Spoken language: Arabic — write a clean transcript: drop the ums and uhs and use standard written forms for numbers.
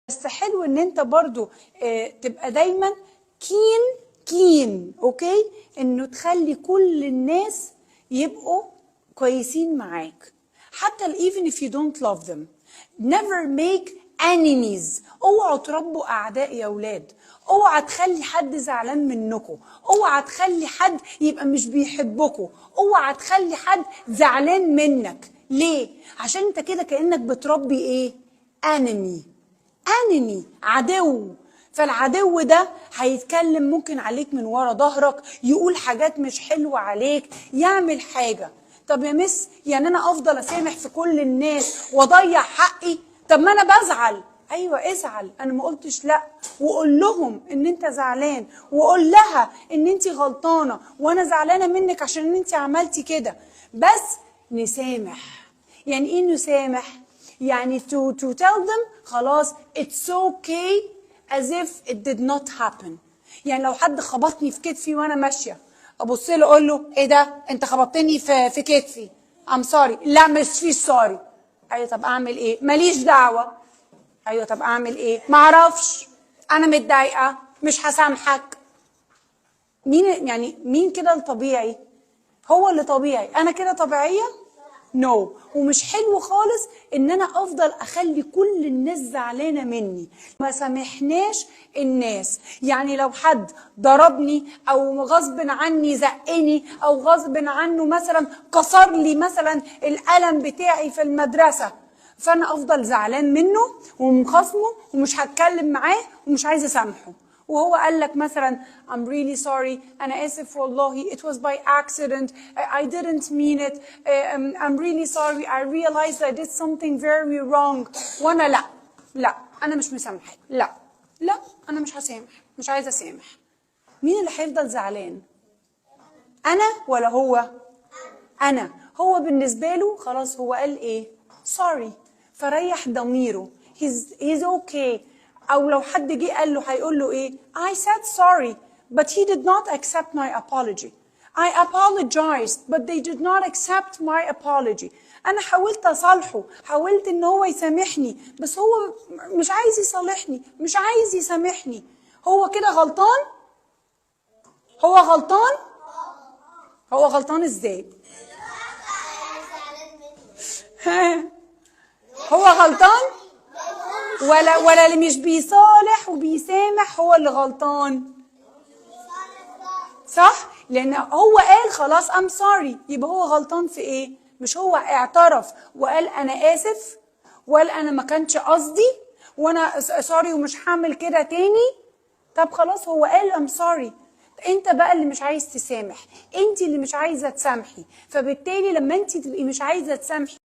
بس حلو ان انت برضو تبقى دايما كين اوكي انه تخلي كل الناس يبقوا كويسين معاك حتى even if you don't love them. never make enemies. اوعوا تربوا اعداء يا اولاد. اوعى تخلي حد زعلان منكم. اوعى تخلي حد يبقى مش بيحبكم. اوعى تخلي حد زعلان منك. ليه؟ عشان انت كده كأنك بتربي ايه؟ enemy عدو. فالعدو ده هيتكلم ممكن عليك من ورا ظهرك، يقول حاجات مش حلوة عليك، يعمل حاجة. طب يا مس يعني انا افضل اسامح في كل الناس واضيع حقي؟ طب ما انا بزعل. ايوه ازعل، انا ما قلتش لا، وقول لهم ان انت زعلان، وقول لها ان انت غلطانة وانا زعلانة منك عشان انت عملتي كده. بس نسامح. يعني ايه نسامح؟ يعني to tell them خلاص it's okay as if it did not happen. يعني لو حد خبطني في كتفي وانا ماشيه ابص له اقول له ايه ده انت خبطتني في كتفي I'm sorry. لا مش فيش سوري. ايوه طب اعمل ايه؟ ماليش دعوه. ايوه طب اعمل ايه؟ ما اعرفش، انا متضايقه مش هسامحك. مين كده الطبيعي؟ هو اللي طبيعي. انا كده طبيعيه؟ نو. ومش حلو خالص ان انا افضل اخلي كل الناس زعلانه مني. ما سامحناش الناس. يعني لو حد ضربني او غصب عني زقني او غصب عنه مثلا كسر لي مثلا القلم بتاعي في المدرسه، فانا افضل زعلان منه ومخاصمه ومش هتكلم معاه ومش عايزه اسامحه. وهو قال لك مثلا I'm really sorry أنا آسف والله it was by accident I didn't mean it I'm really sorry I realized I did something very wrong. وأنا لا أنا مش مسامحك. لا أنا مش هسامح، مش عايزة أسامح. مين اللي هيفضل زعلان؟ أنا ولا هو؟ أنا. هو بالنسبة له خلاص هو قال إيه؟ sorry. فريح ضميره. he's okay. أو لو حد جه قال له هيقول له إيه؟ I said sorry but he did not accept my apology. I apologized but they did not accept my apology. أنا حاولت أصالحه، حاولت إن هو يسامحني بس هو مش عايز يصالحني، مش عايز يسامحني. هو كده غلطان؟ هو غلطان؟ هو غلطان إزاي؟ هو غلطان؟ ولا اللي مش بيصالح وبيسامح هو اللي غلطان؟ صح؟ لأن هو قال خلاص I'm sorry. يبقى هو غلطان في إيه؟ مش هو اعترف وقال أنا آسف وقال أنا ما كانش قصدي وأنا سوري ومش هعمل كده تاني. طب خلاص هو قال I'm sorry. انت بقى اللي مش عايز تسامح، انت اللي مش عايزة تسامحي. فبالتالي لما انت تبقي مش عايزة تسامحي